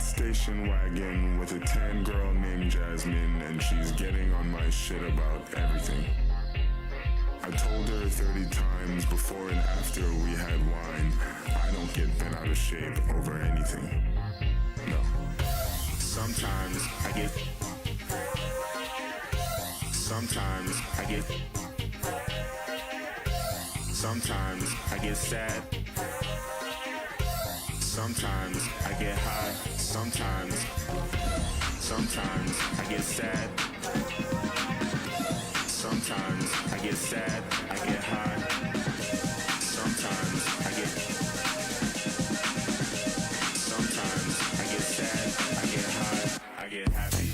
station wagon with a tan girl named Jasmine, and she's getting on my shit about everything. I told her 30 times before and after we had wine, I don't get bent out of shape over anything. No. Sometimes I get sad. Sometimes I get high. Sometimes I get sad. Sometimes I get sad. I get high. Sometimes I get sad. I get high. I get happy.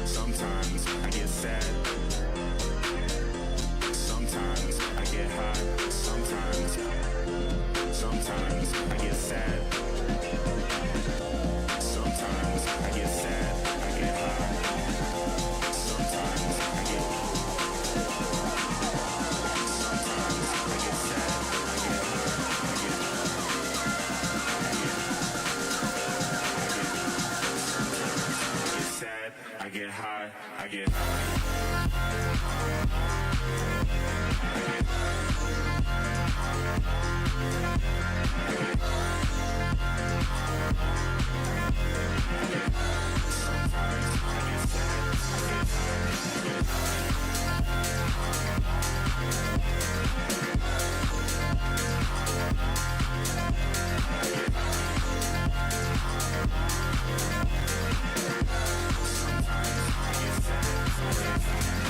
Sometimes I get sad. Sometimes I get high. Sometimes I get sad. Sometimes I get sad. I get high. Sometimes I get. Sometimes I get sad. I get high. I get high.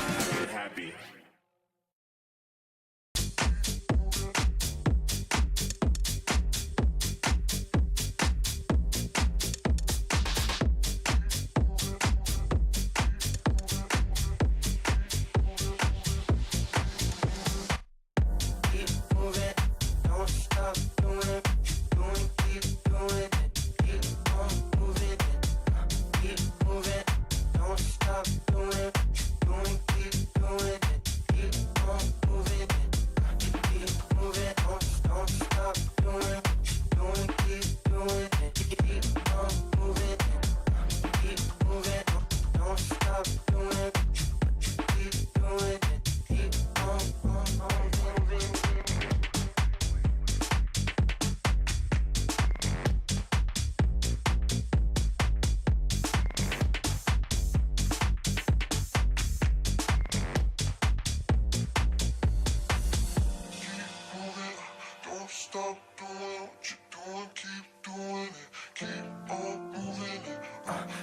I get happy. Stop doing what you're doing, keep doing it, keep on moving it.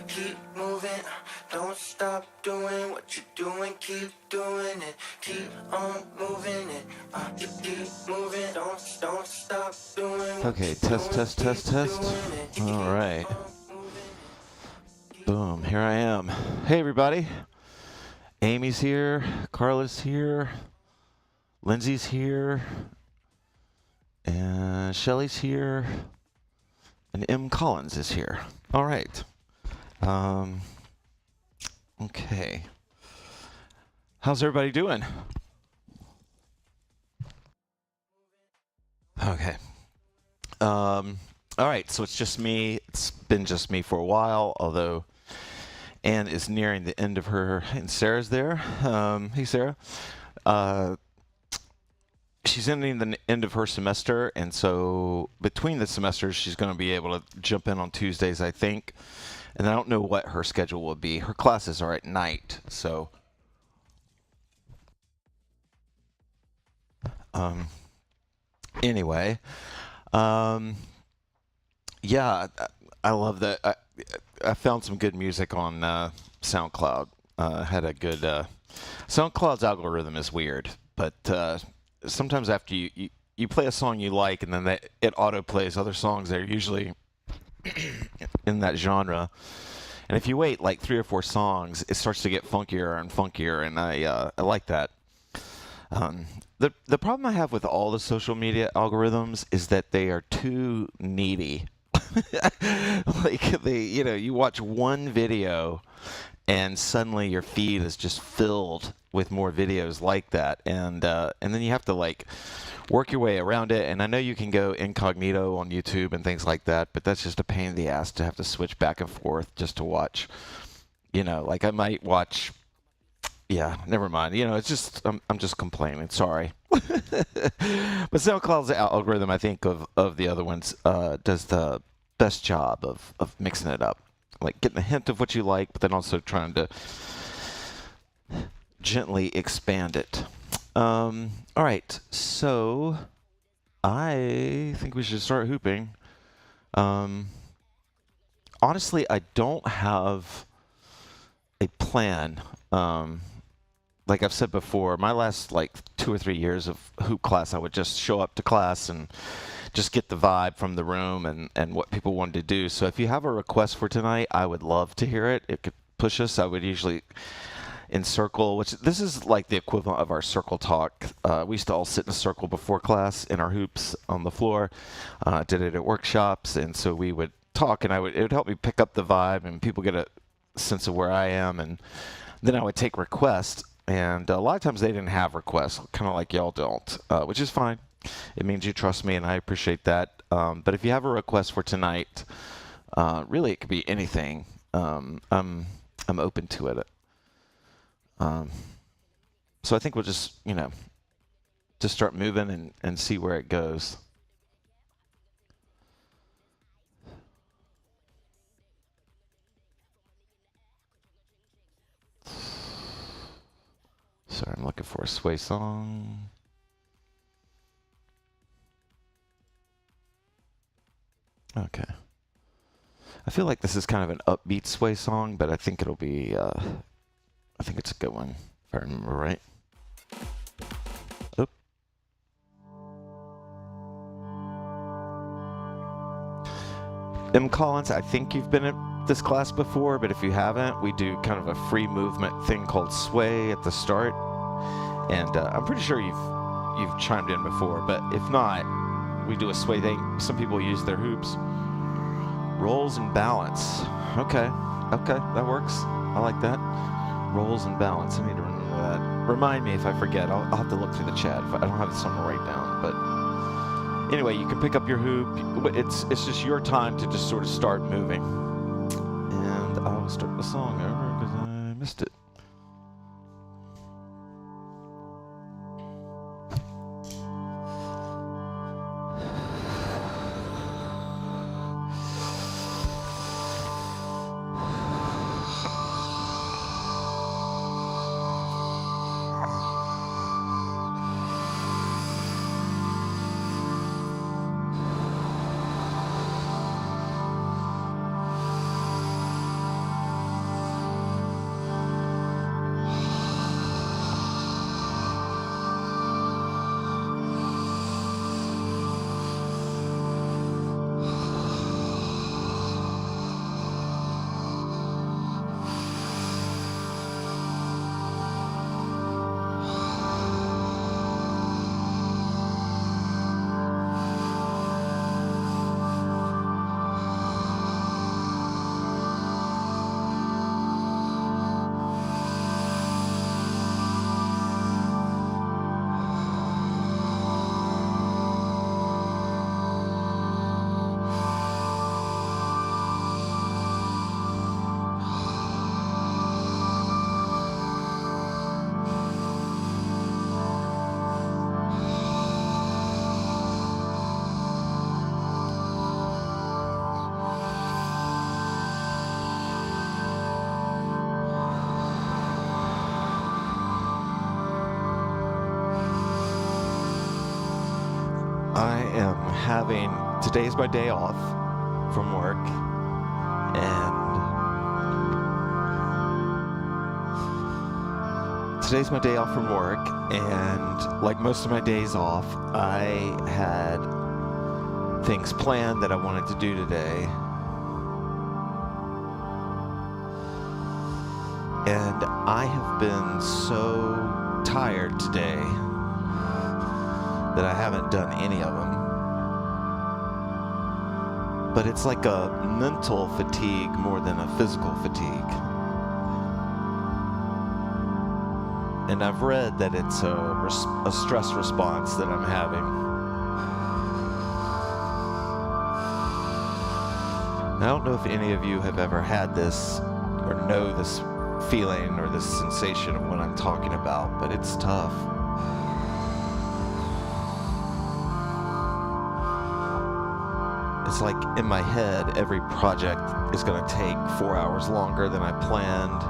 Keep moving, don't stop doing what you're doing, keep doing it, keep on moving it. Keep moving, don't stop doing what Okay, test. All right. Boom, here I am. Hey, everybody. Amy's here, Carla's here, Lindsay's here, and Shelly's here, and M. Collins is here. All right. Okay. How's everybody doing? Okay. All right, so it's just me. It's been just me for a while, although Anne is nearing the end of her, and Sarah's there. Hey, Sarah. She's ending the end of her semester, and so between the semesters, she's going to be able to jump in on Tuesdays, I think. And I don't know what her schedule will be. Her classes are at night, so anyway, yeah, I love that. I found some good music on SoundCloud. Had a good SoundCloud's algorithm is weird, but sometimes after you play a song you like, and then it auto plays other songs that are usually in that genre. And if you wait like 3 or 4 songs, it starts to get funkier and funkier, and I like that. The problem I have with all the social media algorithms is that they are too needy. Like you watch one video and suddenly your feed is just filled with more videos like that, and then you have to like work your way around it. And I know you can go incognito on YouTube and things like that, but that's just a pain in the ass to have to switch back and forth just to watch. Like I might watch. Yeah, never mind. It's just I'm just complaining. Sorry. But SoundCloud's algorithm, I think, of the other ones does the best job of mixing it up, like getting a hint of what you like, but then also trying to gently expand it. All right, so I think we should start hooping. Honestly, I don't have a plan. Like I've said before, my last 2 or 3 years of hoop class, I would just show up to class and just get the vibe from the room and what people wanted to do. So if you have a request for tonight, I would love to hear it. It could push us. I would usually encircle, which this is like the equivalent of our circle talk. We used to all sit in a circle before class in our hoops on the floor. Did it at workshops, and so we would talk, and it would help me pick up the vibe, and people get a sense of where I am, and then I would take requests, and a lot of times they didn't have requests, kind of like y'all don't, which is fine. It means you trust me, and I appreciate that. But if you have a request for tonight, really it could be anything. I'm open to it. So I think we'll just, just start moving and see where it goes. Sorry, I'm looking for a sway song. Okay. I feel like this is kind of an upbeat sway song, but I think it'll be, I think it's a good one, if I remember right. Oop. M. Collins, I think you've been at this class before, but if you haven't, we do kind of a free movement thing called sway at the start, and I'm pretty sure you've chimed in before, but if not, we do a sway thing. Some people use their hoops. Rolls and balance. Okay, that works. I like that. Rolls and balance. I need to remember that. Remind me if I forget. I'll have to look through the chat. I don't have it somewhere right down, but anyway, you can pick up your hoop. It's just your time to just sort of start moving. And I'll start the song over because I missed it. Today's my day off from work, and like most of my days off, I had things planned that I wanted to do today, and I have been so tired today that I haven't done any of them. But it's like a mental fatigue more than a physical fatigue. And I've read that it's a stress response that I'm having. I don't know if any of you have ever had this or know this feeling or this sensation of what I'm talking about, but it's tough. It's like in my head, every project is going to take 4 hours longer than I planned.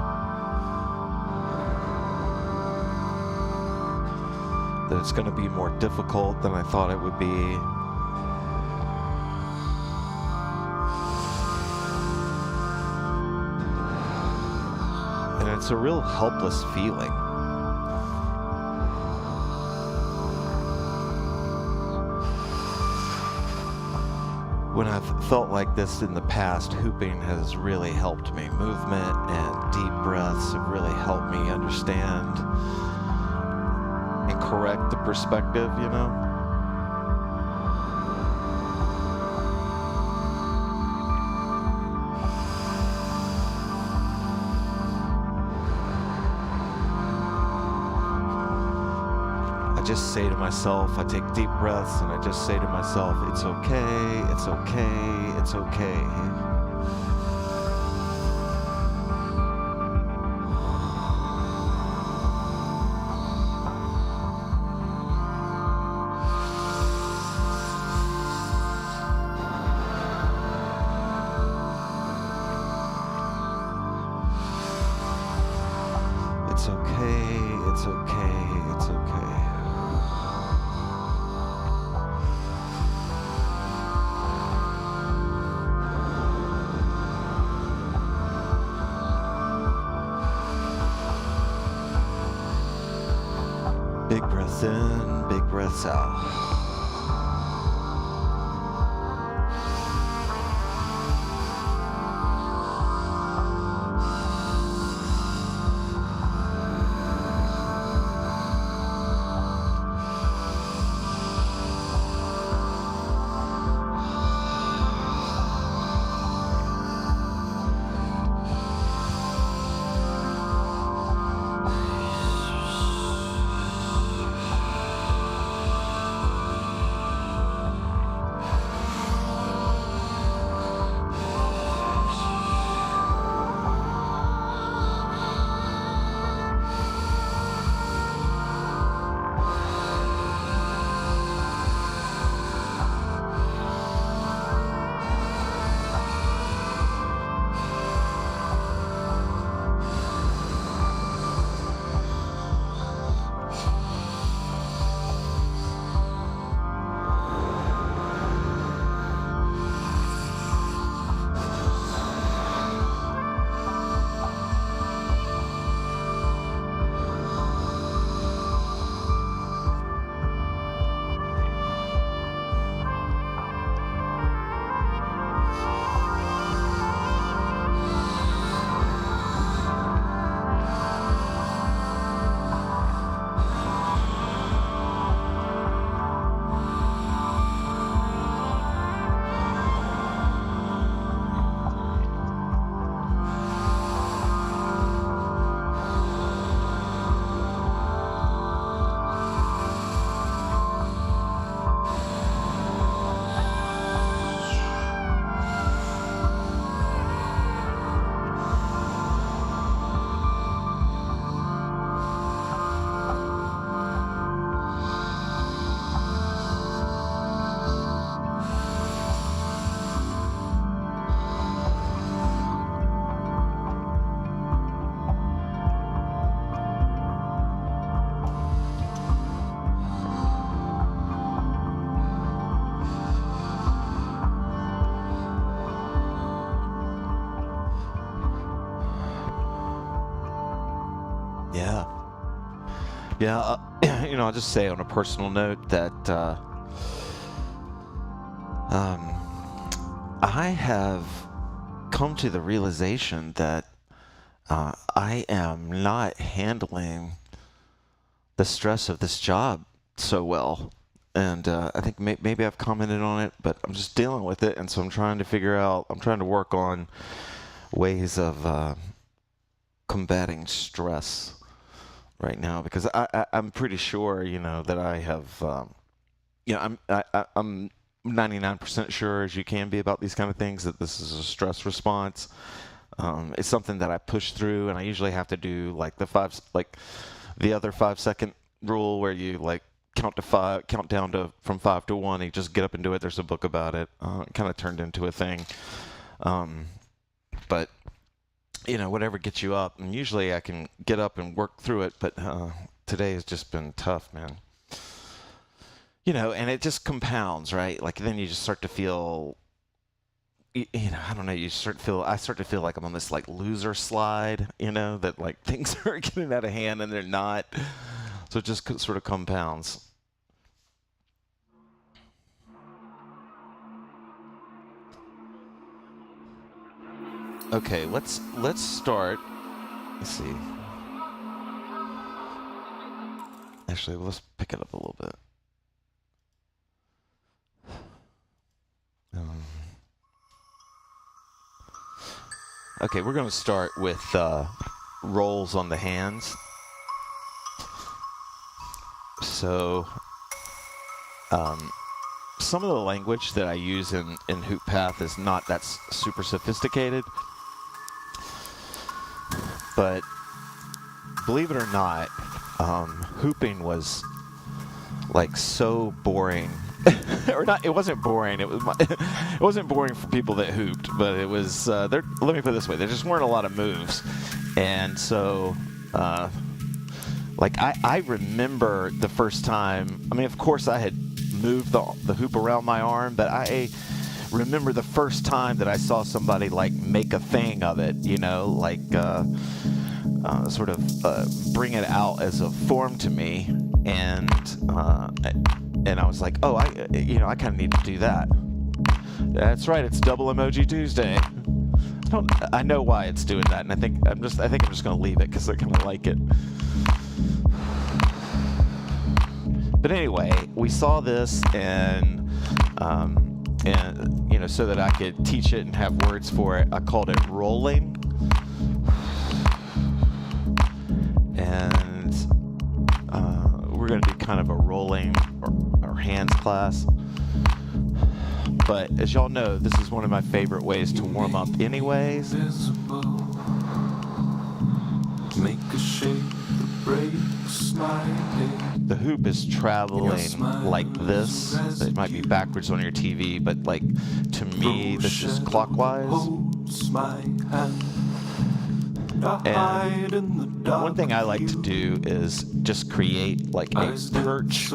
That it's going to be more difficult than I thought it would be. And it's a real helpless feeling. when I've felt like this in the past, hooping has really helped me. Movement and deep breaths have really helped me understand and correct the perspective, you know? I just say to myself, I take deep breaths and I just say to myself, it's okay, it's okay, it's okay. It's okay, it's okay, it's okay. Big breaths in, big breaths out. Yeah. Yeah, I'll just say on a personal note that I have come to the realization that I am not handling the stress of this job so well. And I think maybe I've commented on it, but I'm just dealing with it. And so I'm trying to work on ways of combating stress right now, because I'm pretty sure, that I have, I'm 99% sure as you can be about these kind of things that this is a stress response. It's something that I push through, and I usually have to do like the other 5-second rule where you count down from 5 to 1. You just get up and do it. There's a book about it. It kind of turned into a thing. But whatever gets you up, and usually I can get up and work through it, but today has just been tough, man. And it just compounds, right? Like then you just start to feel, I don't know, I start to feel like I'm on this like loser slide, that like things are getting out of hand and they're not. So it just sort of compounds. Okay, let's start. Let's see. Actually, let's pick it up a little bit. Okay, we're going to start with rolls on the hands. So, some of the language that I use in HoopPath is not that super sophisticated. But believe it or not, hooping was like so boring. Or not, it wasn't boring. It wasn't boring for people that hooped, but it was, let me put it this way, there just weren't a lot of moves. And so, like, I remember the first time, I mean, of course I had moved the hoop around my arm, but I remember the first time that I saw somebody, like, make a thing of it, you know, like, sort of bring it out as a form to me, and I was like, oh, I kind of need to do that. That's right, it's Double Emoji Tuesday. I know why it's doing that, and I think I'm just going to leave it because I kind of like it. But anyway, we saw this, and you know, so that I could teach it and have words for it, I called it rolling. And we're going to do kind of a rolling or hands class. But as y'all know, this is one of my favorite ways to warm up anyways. Make a shape that breaks my day. The hoop is traveling like this. It might be backwards on your TV, but like to me, this is clockwise. And one thing I like to do is just create like a perch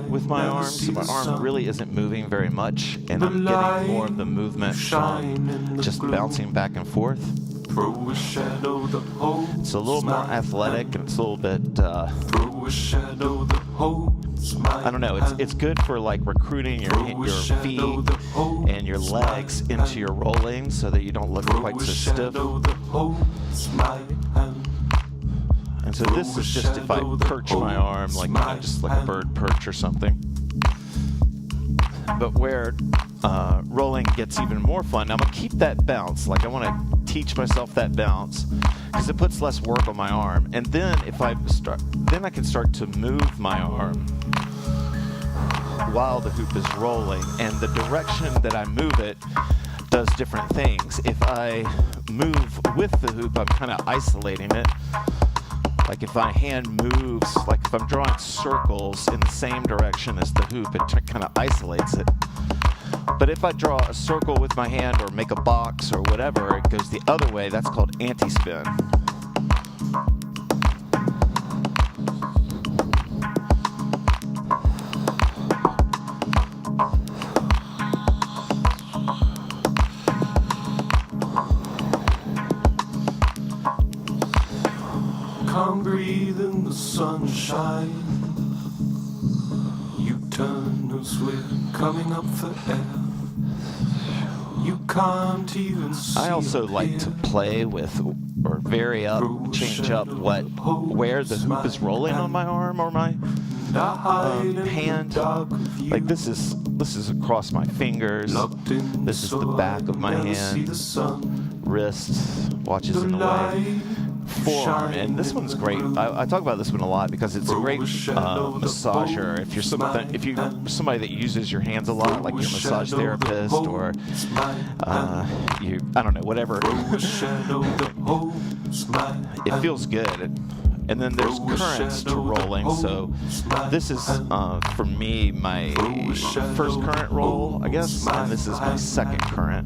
with my arm, so my arm really isn't moving very much, and I'm getting more of the movement from just bouncing back and forth. It's a little more athletic, and it's a little bit, I don't know, it's good for like recruiting your feet and your legs into your rolling so that you don't look quite so stiff. And so this is just if I perch my arm, like, you know, just like a bird perch or something. But where rolling gets even more fun, I'm going to keep that bounce. Like, I want to teach myself that bounce because it puts less work on my arm. And then if I start, then I can start to move my arm while the hoop is rolling. And the direction that I move it does different things. If I move with the hoop, I'm kind of isolating it. Like if my hand moves, like if I'm drawing circles in the same direction as the hoop, it kind of isolates it. But if I draw a circle with my hand or make a box or whatever, it goes the other way. That's called anti-spin. Come breathe in the sunshine. You turn as we're coming up for air. You can't even see. I also like to play with or vary up, change up where the hoop is rolling on my arm or my hand. Like this is across my fingers. This is the back of my hand. Wrist watches in the way. Forearm, and this one's great. I talk about this one a lot because it's a great massager. If you're somebody that uses your hands a lot, like you're a massage therapist or I don't know, whatever. It feels good. And then there's currents to rolling. So this is for me my first current roll, I guess, and this is my second current.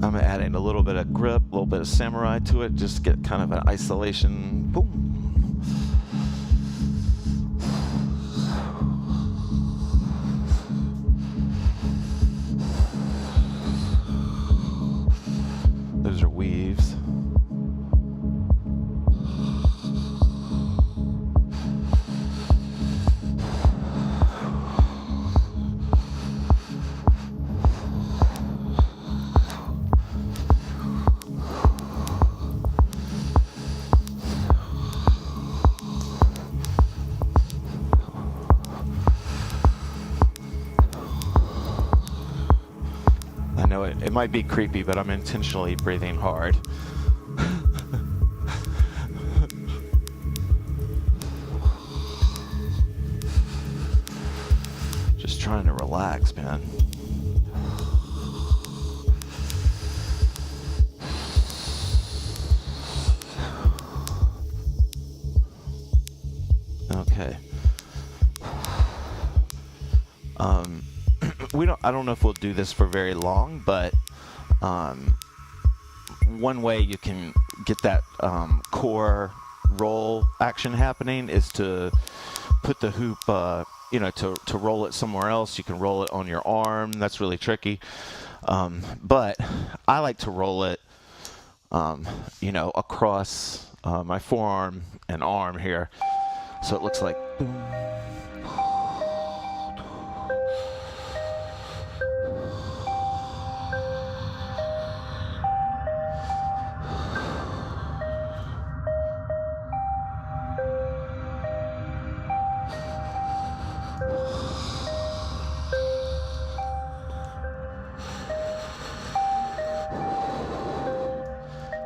I'm adding a little bit of grip, a little bit of samurai to it, just to get kind of an isolation. Boom. know, it might be creepy, but I'm intentionally breathing hard. Just trying to relax, man. Okay. I don't know if we'll do this for very long, but one way you can get that core roll action happening is to put the hoop, to roll it somewhere else. You can roll it on your arm. That's really tricky. But I like to roll it, across my forearm and arm here. So it looks like boom.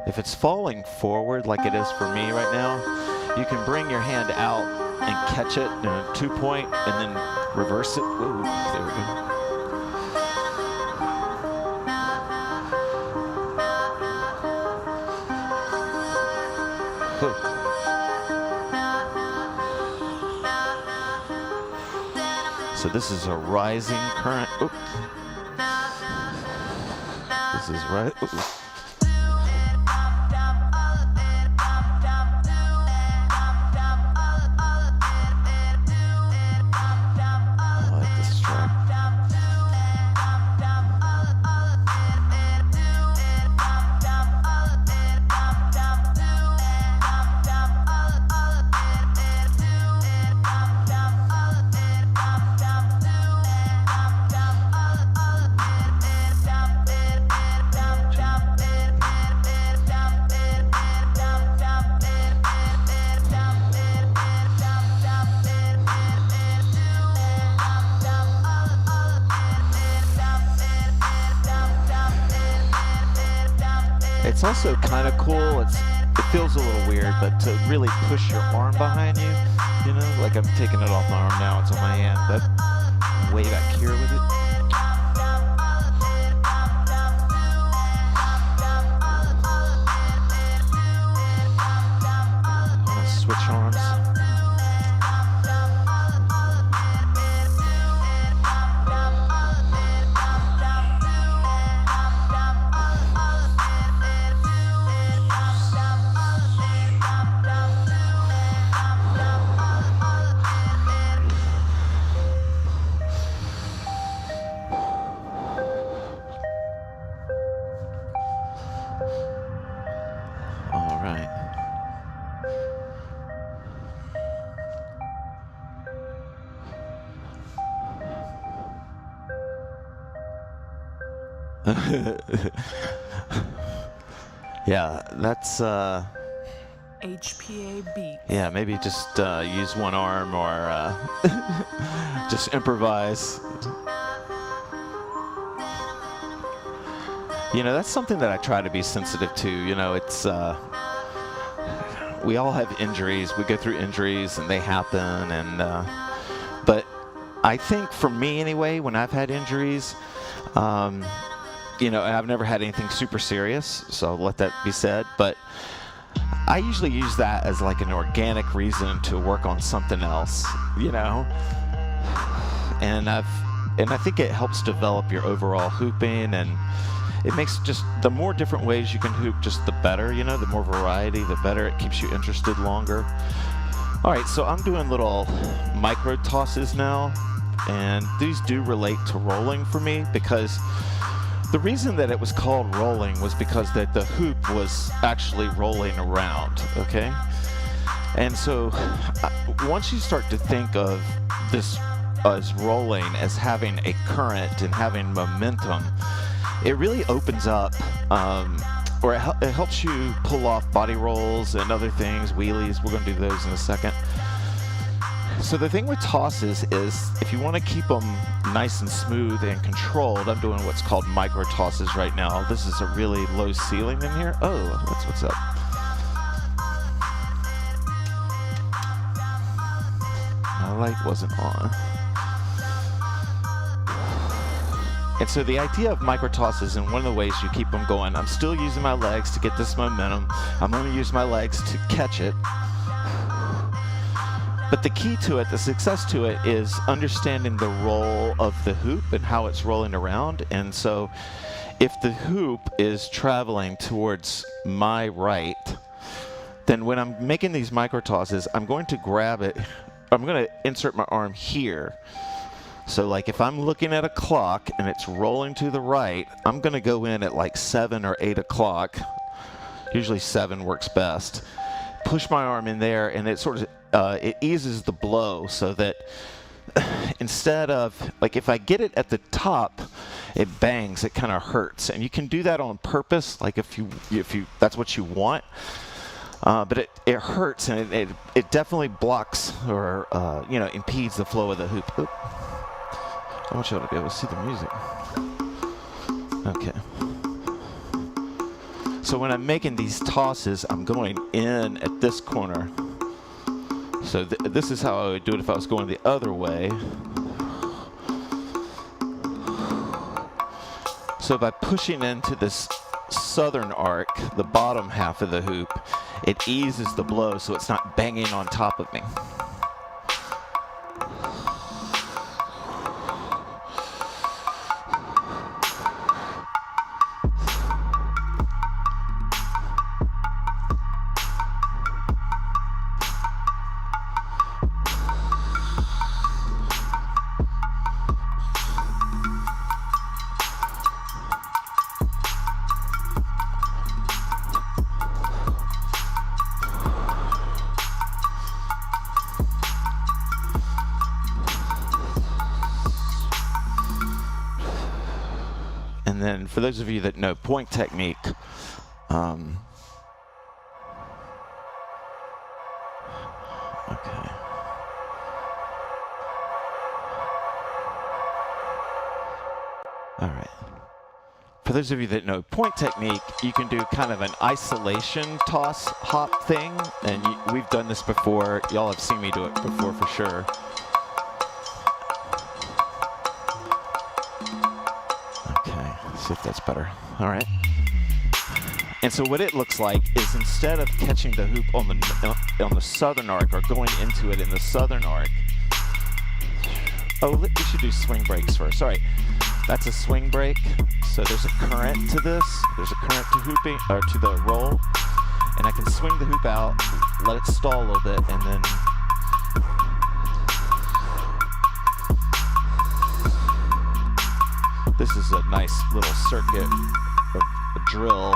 If it's falling forward like it is for me right now, you can bring your hand out and catch it in a 2-point and then reverse it. Ooh, there we go. So this is a rising current. Oops. This is right. Oops. It's also kind of cool. It feels a little weird, but to really push your arm behind you, like I'm taking it off my arm now, it's on my hand, but way back here with it. I'll switch arms. All right. Yeah, that's HPA beat. yeah, maybe just use one arm or just improvise. That's something that I try to be sensitive to. It's we all have injuries. We go through injuries and they happen, and but I think for me anyway, when I've had injuries, I've never had anything super serious, so let that be said, but I usually use that as like an organic reason to work on something else, and I think it helps develop your overall hooping, and it makes just the more different ways you can hoop, just the better, the more variety, the better. It keeps you interested longer. All right, so I'm doing little micro tosses now, and these do relate to rolling for me, because the reason that it was called rolling was because that the hoop was actually rolling around, okay? And so once you start to think of this as rolling, as having a current and having momentum, it really opens up, or it helps you pull off body rolls and other things, wheelies. We're going to do those in a second. So the thing with tosses is if you want to keep them nice and smooth and controlled, I'm doing what's called micro tosses right now. This is a really low ceiling in here. Oh, that's what's up. My light wasn't on. And so the idea of micro tosses, and one of the ways you keep them going, I'm still using my legs to get this momentum. I'm going to use my legs to catch it. But the key to it, the success to it, is understanding the roll of the hoop and how it's rolling around. And so if the hoop is traveling towards my right, then when I'm making these micro tosses, I'm going to grab it. I'm going to insert my arm here. So like if I'm looking at a clock and it's rolling to the right, I'm going to go in at like 7 or 8 o'clock. Usually 7 works best. Push my arm in there, and it sort of it eases the blow so that instead of, like if I get it at the top, it bangs, it kind of hurts. And you can do that on purpose, like if you that's what you want. But it hurts, and it definitely blocks or impedes the flow of the hoop. Oop. I want y'all to be able to see the music. Okay. So when I'm making these tosses, I'm going in at this corner. So this is how I would do it if I was going the other way. So by pushing into this southern arc, the bottom half of the hoop, it eases the blow so it's not banging on top of me. And then for those of you that know point technique, okay. All right. For those of you that know point technique, you can do kind of an isolation toss hop thing. And we've done this before. Y'all have seen me do it before for sure. See if that's better. All right. And so what it looks like is instead of catching the hoop on the southern arc or going into it in the southern arc. Oh, we should do swing breaks first. All right. That's a swing break. So there's a current to this. There's a current to hooping or to the roll, and I can swing the hoop out, let it stall a little bit, and then. This is a nice little circuit, a drill.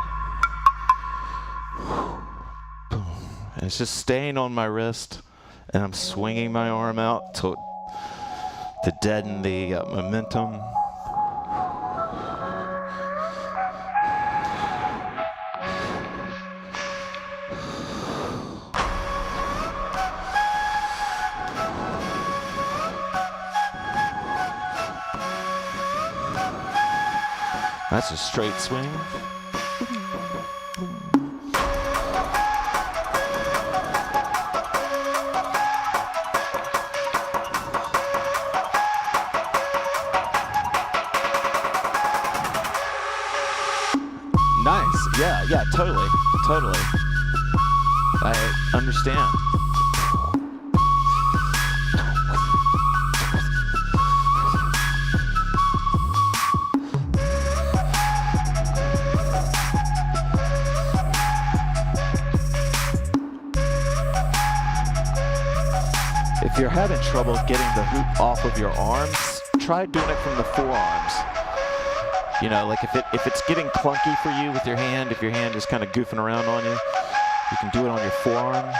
And it's just staying on my wrist, and I'm swinging my arm out to deaden the momentum. That's a straight swing. Nice. Yeah, totally. I understand. If you're having trouble getting the hoop off of your arms, try doing it from the forearms. You know, like if it's getting clunky for you with your hand, if your hand is kind of goofing around on you, you can do it on your forearm.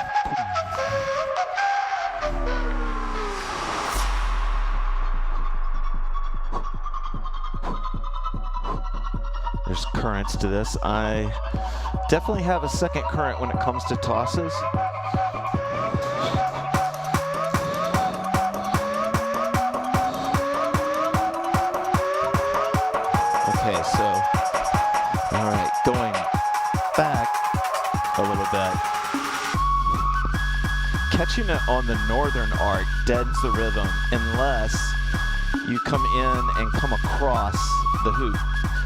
There's currents to this. I definitely have a second current when it comes to tosses. teaching it on the northern arc deadens the rhythm unless you come in and come across the hoop.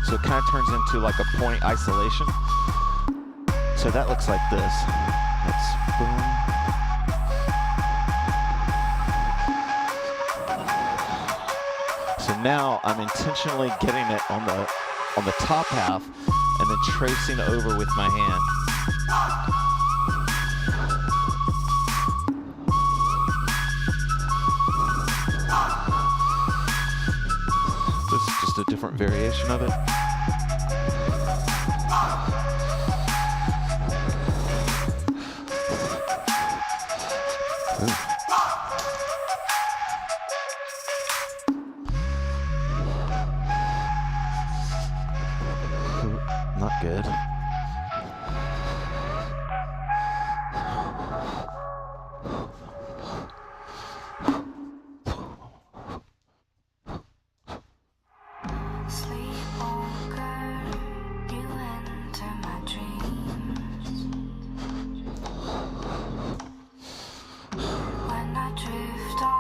So it kind of turns into like a point isolation. So that looks like this. That's boom. So now I'm intentionally getting it on the top half and then tracing over with my hand. This is just a different variation of it. Not good.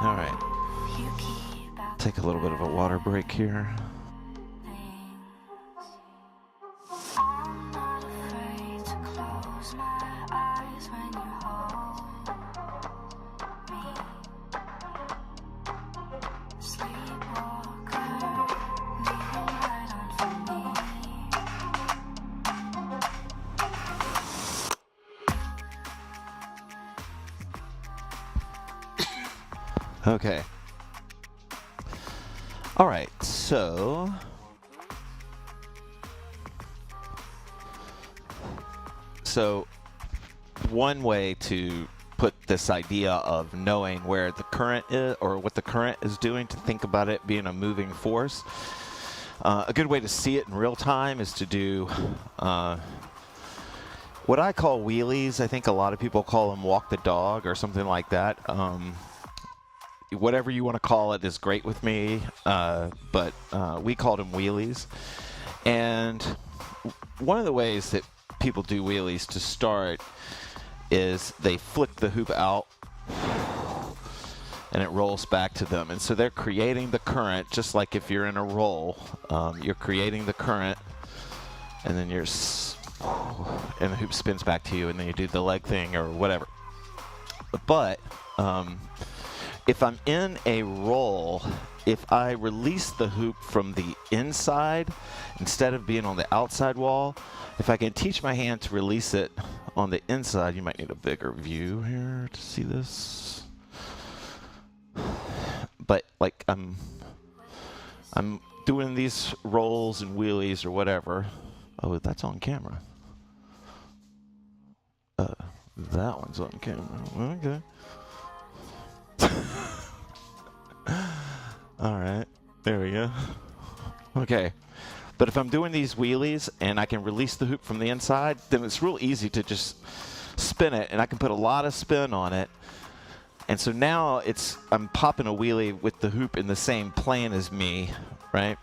All right. Take a little bit of a water break here. Okay. All right, so one way to put this idea of knowing where the current is or what the current is doing, to think about it being a moving force. A good way to see it in real time is to do what I call wheelies. I think a lot of people call them walk the dog or something like that. Whatever you want to call it is great with me, but we called them wheelies. And one of the ways that people do wheelies to start is they flick the hoop out and it rolls back to them. And so they're creating the current, just like if you're in a roll, you're creating the current, and then and the hoop spins back to you, and then you do the leg thing or whatever. But if I'm in a roll, if I release the hoop from the inside instead of being on the outside wall, if I can teach my hand to release it on the inside, you might need a bigger view here to see this. But like I'm doing these rolls and wheelies or whatever. Oh, that's on camera. That one's on camera. Okay. All right, there we go. Okay, but if I'm doing these wheelies and I can release the hoop from the inside, then it's real easy to just spin it, and I can put a lot of spin on it. And so now I'm popping a wheelie with the hoop in the same plane as me, right?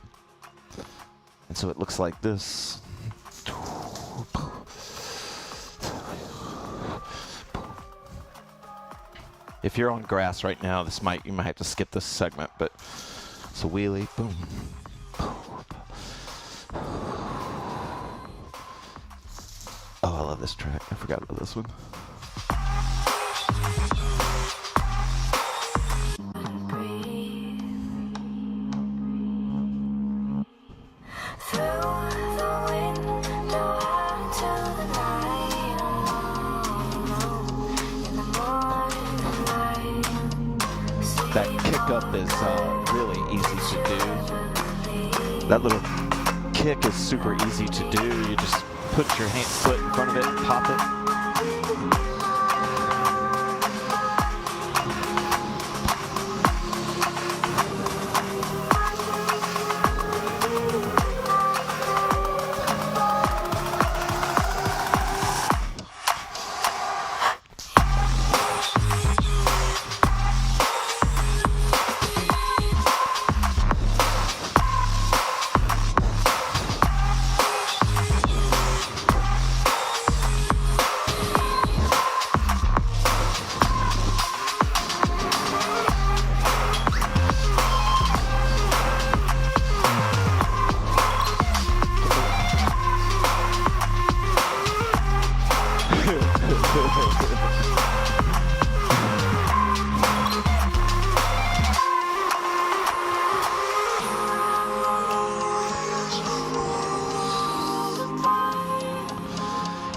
And so it looks like this. If you're on grass right now, you might have to skip this segment, but it's a wheelie, boom. Oh, I love this track. I forgot about this one. That kick up is really easy to do. That little kick is super easy to do. You just put your foot in front of it and pop it.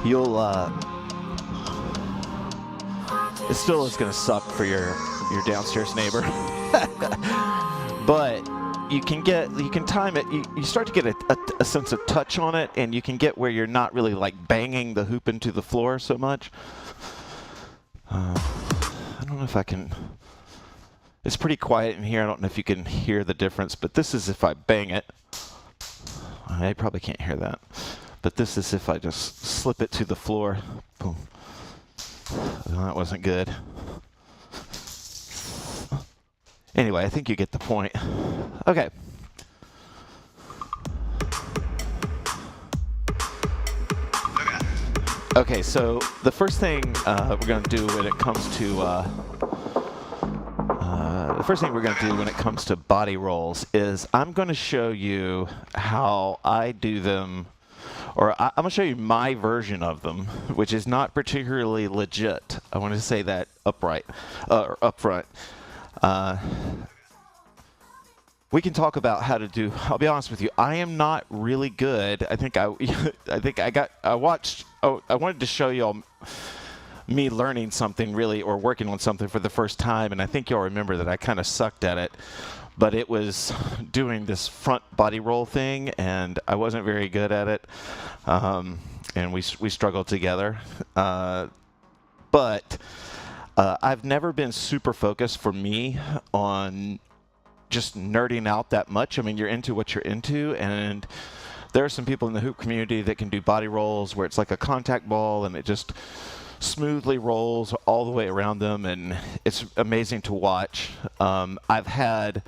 you'll it still is going to suck for your downstairs neighbor. But you can time it. You start to get a sense of touch on it, and you can get where you're not really like banging the hoop into the floor so much. I don't know if I can. It's pretty quiet in here. I don't know if you can hear the difference, but this is if I bang it. I probably can't hear that. But this is if I just slip it to the floor. Boom. Well, that wasn't good. Anyway, I think you get the point. Okay. Okay, so the first thing we're going to do when it comes to body rolls is I'm going to show you how I do them, or I'm going to show you my version of them, which is not particularly legit. I want to say that up front. We can talk about how to do. I'll be honest with you. I am not really good. I wanted to show y'all me learning something really, or working on something for the first time, and I think y'all remember that I kind of sucked at it. But it was doing this front body roll thing, and I wasn't very good at it. And we struggled together. But I've never been super focused for me on just nerding out that much. I mean, you're into what you're into, and there are some people in the hoop community that can do body rolls where it's like a contact ball and it just smoothly rolls all the way around them, and it's amazing to watch. I've had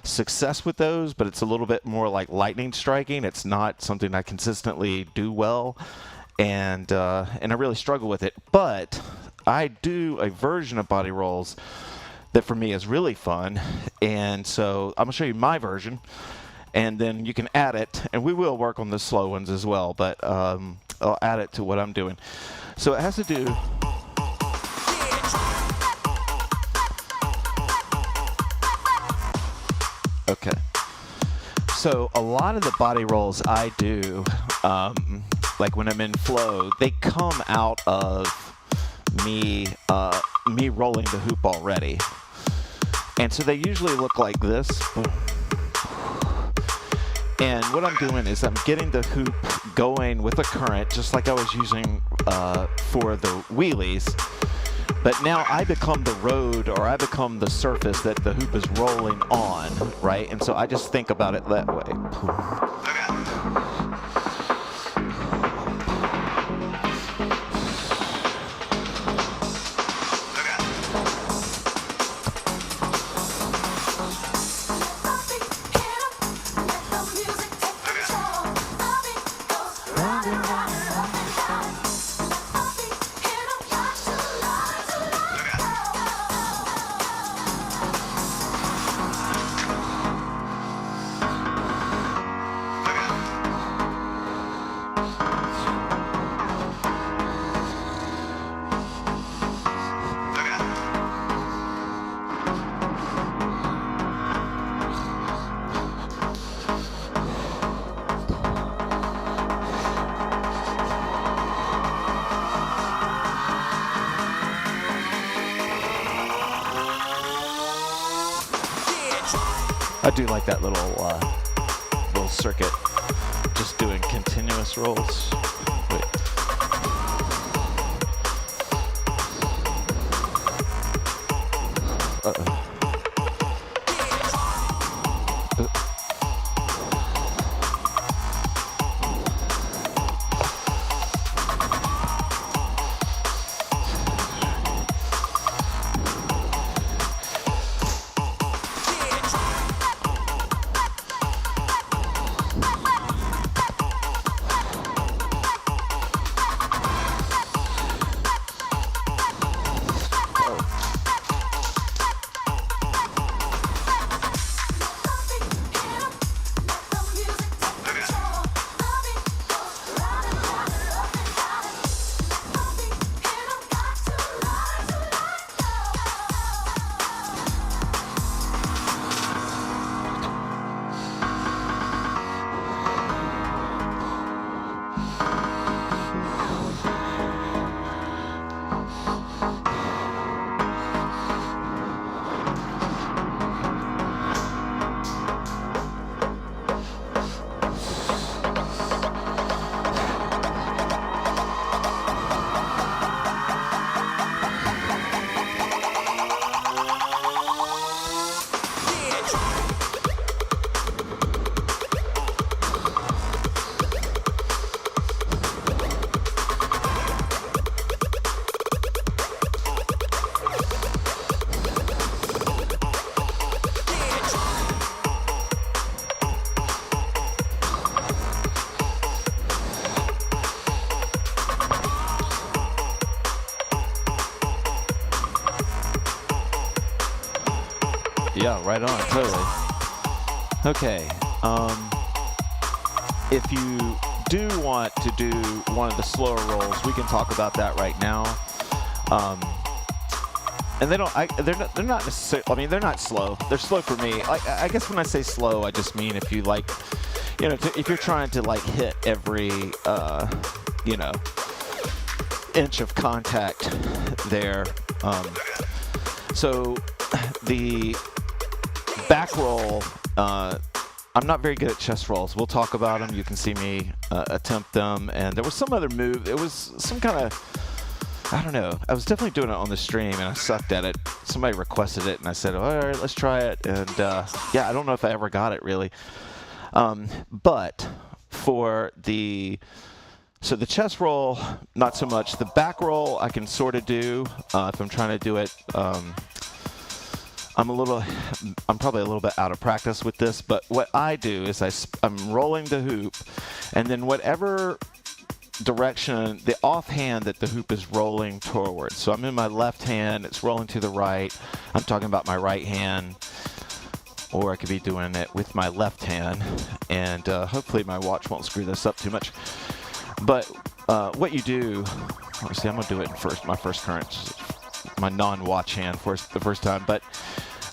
success with those, but it's a little bit more like lightning striking. It's not something I consistently do well, and I really struggle with it. But I do a version of body rolls that for me is really fun, and so I'm gonna show you my version, and then you can add it, and we will work on the slow ones as well, but I'll add it to what I'm doing. So it has to do. Okay. So a lot of the body rolls I do, like when I'm in flow, they come out of me rolling the hoop already. And so they usually look like this. And what I'm doing is I'm getting the hoop going with a current, just like I was using for the wheelies. But now I become the road, or I become the surface that the hoop is rolling on, right? And so I just think about it that way. I do like that little circuit, just doing continuous rolls. Wait. Uh-oh. Yeah, right on, totally. Okay, if you do want to do one of the slower rolls, we can talk about that right now. And they're not necessarily, I mean, they're not slow. They're slow for me. I guess when I say slow, I just mean if you like, you know, if you're trying to like hit every, you know, inch of contact there. So the back roll, I'm not very good at chest rolls. We'll talk about them. You can see me attempt them. And there was some other move. It was some kind of, I don't know. I was definitely doing it on the stream, and I sucked at it. Somebody requested it, and I said, all right, let's try it. And yeah, I don't know if I ever got it, really. But for the... So the chest roll, not so much. The back roll, I can sort of do if I'm trying to do it. I'm probably a little bit out of practice with this, but what I do is I'm rolling the hoop, and then whatever direction, the offhand that the hoop is rolling towards. So I'm in my left hand, it's rolling to the right. I'm talking about my right hand, or I could be doing it with my left hand, and hopefully my watch won't screw this up too much. But what you do, let me see, I'm gonna do it in my first current, my non-watch hand the first time, but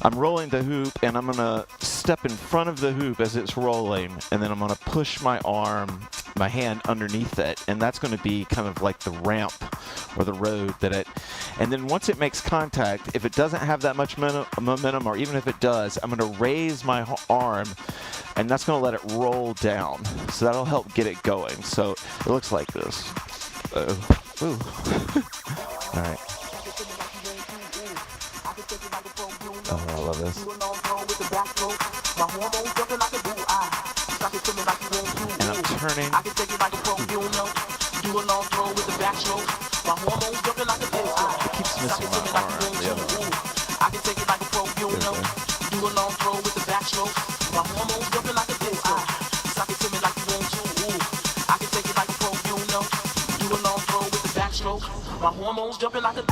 I'm rolling the hoop, and I'm gonna step in front of the hoop as it's rolling, and then I'm gonna push my hand underneath it, and that's gonna be kind of like the ramp or the road and then once it makes contact, if it doesn't have that much momentum, or even if it does, I'm gonna raise my arm, and that's gonna let it roll down. So that'll help get it going. So it looks like this. Ooh. All right. Oh, I love this. And I'm turning. It keeps missing my arm. The other one. My hormones jumping like a.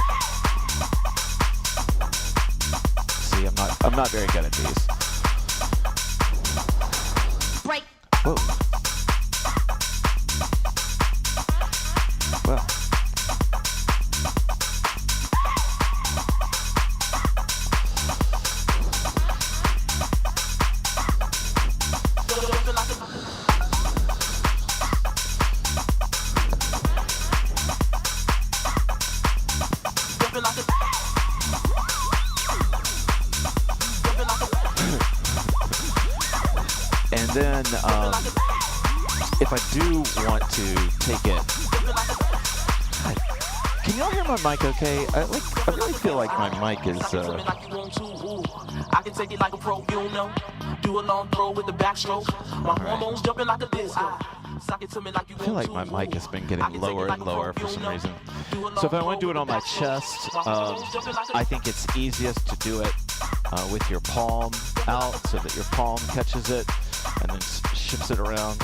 See, I'm not very good at these. Break. Whoa. Well. And then, if I do want to take it, God, can y'all hear my mic okay? I really feel like my mic is, I can take it like a pro, you know. Do a long throw with the backstroke. My hormones jumping like a disco. I feel like my mic has been getting lower and lower for some reason. So if I want to do it on my chest, I think it's easiest to do it with your palm out so that your palm catches it and then shifts it around.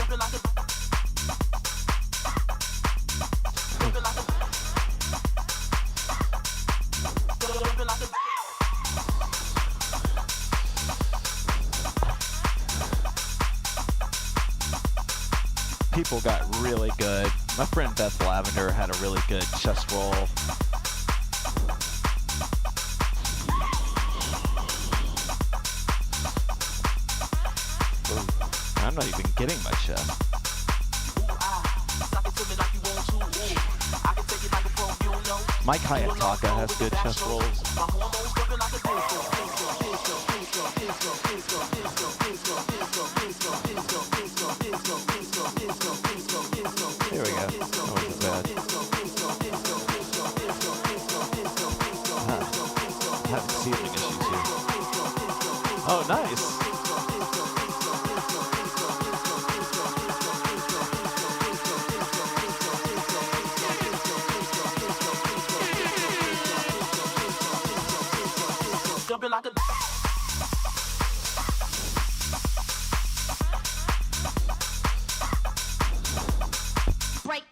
People got really good. My friend Beth Lavender had a really good chest roll. Ooh, I'm not even getting my chest. Mike Hayataka has good chest rolls. Here we go. That wasn't bad. I have ceiling issues here. Oh, nice. Jumping like a. Break.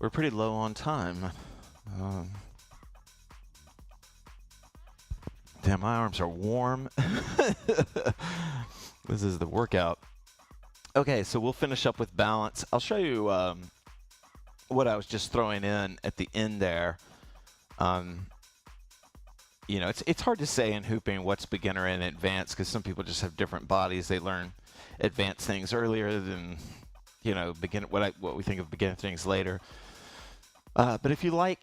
we're pretty low on time. Damn, my arms are warm. This is the workout. Okay, so we'll finish up with balance. I'll show you what I was just throwing in at the end there. You know, it's hard to say in hooping what's beginner and advanced because some people just have different bodies. They learn advanced things earlier than, you know, what we think of beginner things later. But if you like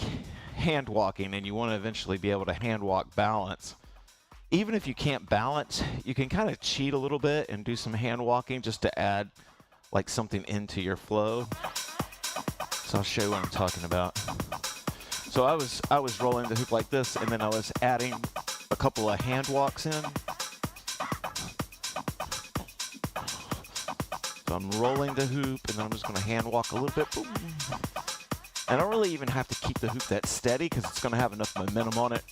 hand walking and you want to eventually be able to hand walk balance, even if you can't balance, you can kind of cheat a little bit and do some hand walking just to add like something into your flow. So I'll show you what I'm talking about. So I was rolling the hoop like this, and then I was adding a couple of hand walks in. So I'm rolling the hoop, and then I'm just going to hand walk a little bit. Boom. I don't really even have to keep the hoop that steady because it's going to have enough momentum on it.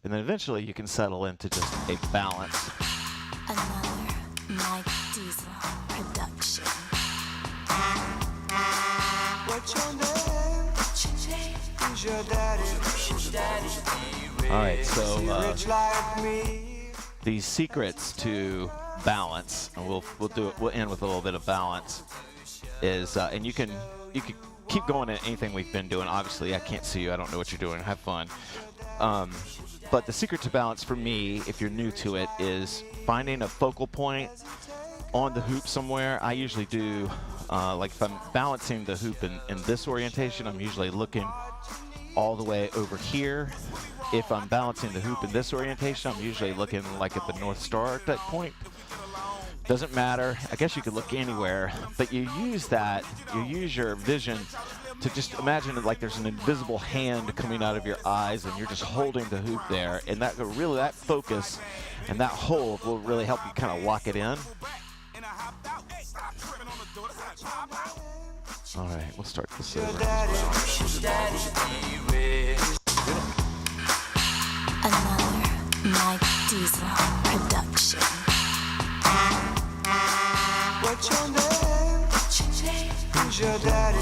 And then eventually you can settle into just a balance. Another Mike Diesel production. What's your name? Who's your daddy? All right, so Rich like me. these secrets to balance, and we'll end with a little bit of balance. Is and you can keep going at anything we've been doing. Obviously, I can't see you. I don't know what you're doing. Have fun. But the secret to balance for me, if you're new to it, is finding a focal point on the hoop somewhere. I usually do, like if I'm balancing the hoop in this orientation, I'm usually looking all the way over here. If I'm balancing the hoop in this orientation, I'm usually looking like at the North Star at that point. Doesn't matter. I guess you could look anywhere, but you use your vision to just imagine it like there's an invisible hand coming out of your eyes and you're just holding the hoop there, and that focus and that hold will really help you kind of lock it in. All right, we'll start this over. Another Mike Diesel production. What's your name? Who's your daddy?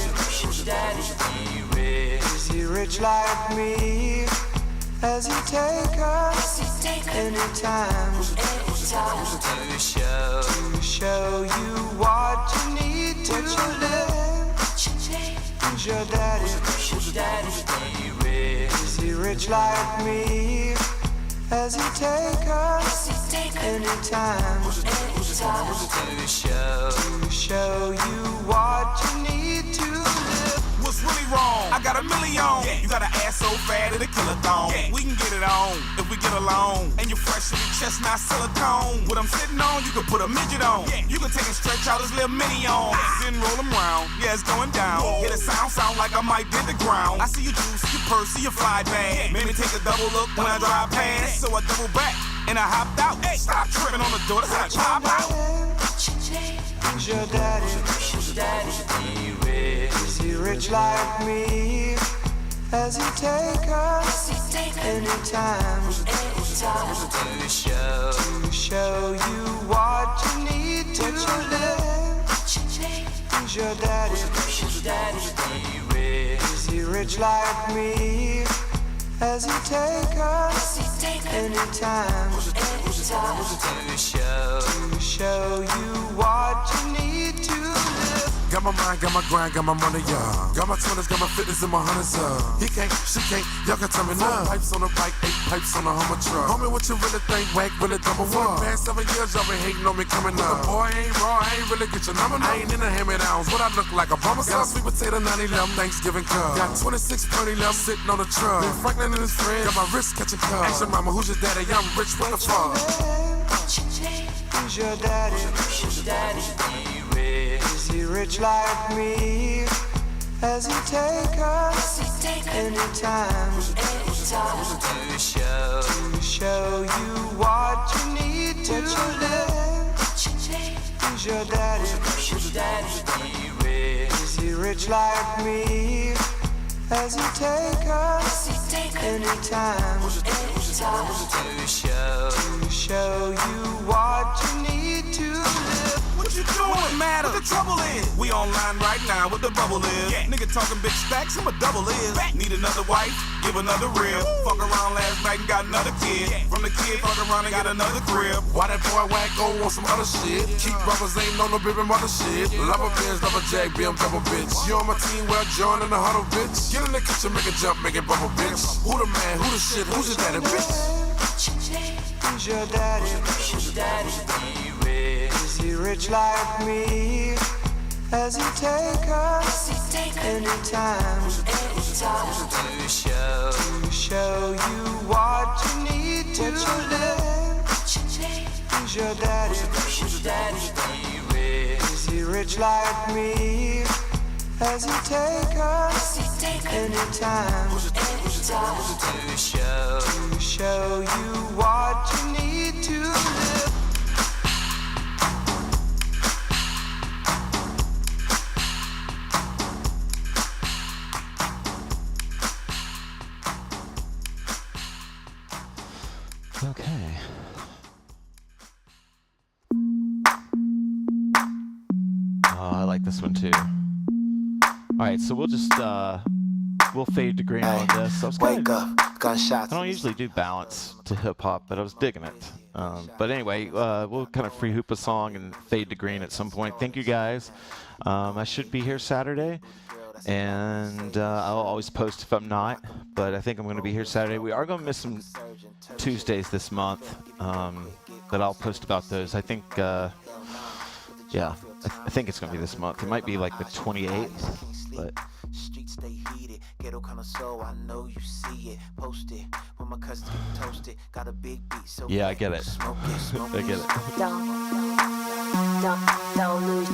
Is he rich like me? Has he take us anytime to show you what you need to live? Who's your daddy? Is he rich like me? Has he take us anytime to show you what you need to live? What's really wrong? I got $1 million. You got an ass so fat it'll kill a thong. We can get it on if we get along. And you're fresh to the chestnut silicone. What I'm sitting on, you can put a midget on. You can take and stretch out this little mini on. Then roll them round. Yeah, it's going down. Yeah, the sound like I might hit the ground. I see you juice, you purse, see you fly bag. Made me take a double look when I drive past. So I double back and I hopped out. Stop tripping on the door, that's how I pop out. Who's your daddy? Is he rich like me? Has he take us anytime to show you what you need to live? Who's your daddy? Is he rich like me? Has he take us anytime to show you what you need to live? Got my mind, got my grind, got my money, yeah. Got my 20s, got my fitness and my hunters, He can't, she can't, y'all can tell me none. Pipes on the bike, 8 pipes on the Hummer truck. Homie, what you really think? Whack, really dumb or what? Past 7 years, y'all been hating on me coming up. The boy ain't raw, I ain't really get your number. I ain't in the hand-me-downs. What I look like, a bummer? Got a sweet potato 90 lemon, Thanksgiving cup. Got 26 plenty lemon sitting on the truck. Been Franklin and his friends, got my wrist catching cup. Ask your mama, who's your daddy? I'm rich, what the fuck? Who's your daddy? Is he rich like me? Has he take us anytime to show you what you need to live? Who's your daddy? Is he rich like me? as you take us anytime to show you what you need to live. What you doing? What matter? What the trouble is? We online right now. What the bubble is? Yeah. Nigga talking big stacks. I'm a double is. Need another wife? Give another rib. Fuck around last night and got another kid. From the kid, fuck around and got another crib. Why that boy whack go on some other shit? Keep brothers ain't know no baby mother shit. Love a Benz, love a Jag, BMW bitch. You on my team, well join in the huddle, bitch. Get in the kitchen, make a jump, make it bubble, bitch. Who the man? Who the shit? Who's your daddy, bitch? Who's your daddy? Is he rich like me? As you take us anytime to show you what you need to live. Who's your daddy? Is he rich like me? As you take us anytime to show you what you need to live. Okay. Oh, I like this one too. All right, so we'll just we'll fade to green on this. I was Wake up, gunshots. I don't usually do balance to hip hop, but I was digging it. But anyway, we'll kind of free hoop a song and fade to green at some point. Thank you guys. I should be here Saturday, and I'll always post if I'm not. But I think I'm going to be here Saturday. We are going to miss some Tuesdays this month, but I'll post about those. I think, yeah, I think it's going to be this month. It might be like the 28th, but. Streets stay heated, ghetto kind of soul, I know you see it. Post it when my cousins get toasted. Got a big beat, so Yeah, I get it. Smoke it, smoke I get it. Don't lose.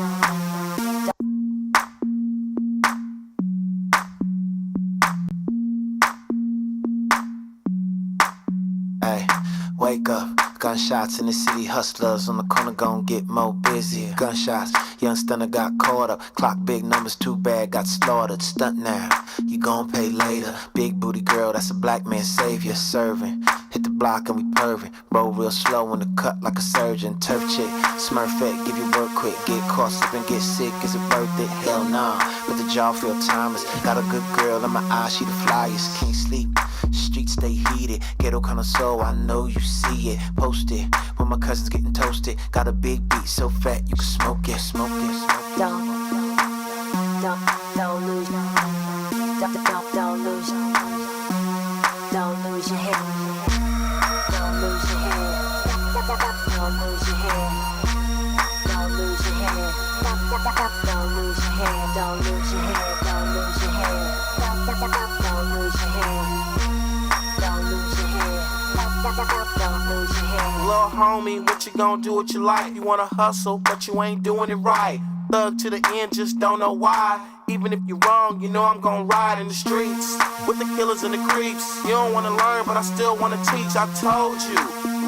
Hey, wake up. Gunshots in the city, hustlers on the corner gon' get more busy. Gunshots, young stunner got caught up. Clock big numbers, too bad, got slaughtered. Stunt now, you gon' pay later. Big booty girl, that's a black man savior. Serving, hit the block and we pervin'. Roll real slow in the cut like a surgeon. Turf chick, smurfette, give you work quick. Get caught slippin', get sick, is it worth it? Hell nah, but the jaw feel timeless. Got a good girl in my eyes, she the flyest. Can't sleep. Streets stay heated, ghetto kind of soul, I know you see it. Post it when my cousins getting toasted. Got a big beat so fat you can smoke it, smoke it, smoke it. Don't lose. Don't lose. Don't lose your head. Don't lose your head. Don't lose your head. Don't lose your head. Don't lose your head. Don't lose your head. Don't lose your head. Don't lose your head. Don't lose your head. Little homie, what you gonna do with your life? You wanna hustle, but you ain't doing it right. Thug to the end, just don't know why. Even if you're wrong, you know I'm gonna ride in the streets with the killers and the creeps. You don't wanna learn, but I still wanna teach. I told you,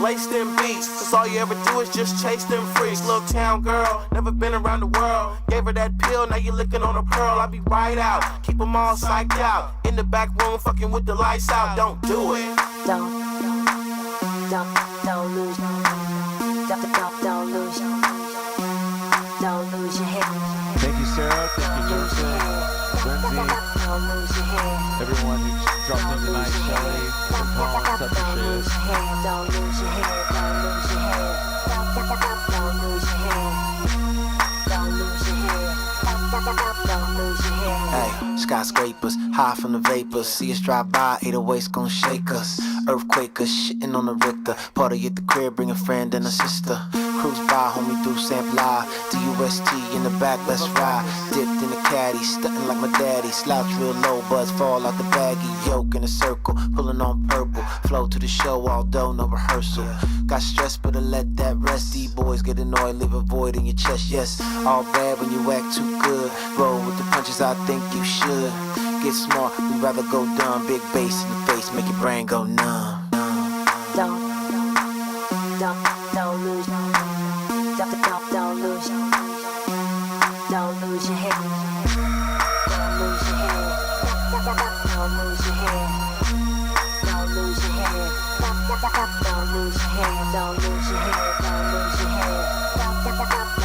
lace them beats, cause all you ever do is just chase them freaks. Little town girl, never been around the world. Gave her that pill, now you licking on a pearl. I be right out, keep them all psyched out. In the back room, fucking with the lights out. Don't do it. Don't lose. Don't lose. Don't lose your head. Thank you, Sarah. Thank you, Joseph, Lindsay, Don't lose your head. everyone who dropped in tonight, Shelly, Paul, Don't lose your head. Don't lose your head. Don't lose your head. Don't lose your head. Don't lose your head. Don't lose your head. Hey, skyscrapers, high from the vapors. See us drive by, 808's gon' shake us. Earthquakers, shitting on the Richter. Party at the crib, bring a friend and a sister. Cruise by, homie, do sample live. DUST in the back, let's ride. Dipped in the caddy, stunting like my daddy. Slouch real low, buzz fall out the baggy. Yoke in a circle, pulling on purple. Flow to the show, although no rehearsal. Got stressed, but I let that rest. D-boys get annoyed, leave a void in your chest. Yes, all bad when you act too good. Roll with the punches, I think you should. Get smart, we'd rather go dumb. Big bass in your face, make your brain go numb. Don't lose. Don't lose. Don't lose your head. Don't lose your head. Don't lose your head. Don't lose your head. Don't lose your head. Don't lose your head. Don't lose your head.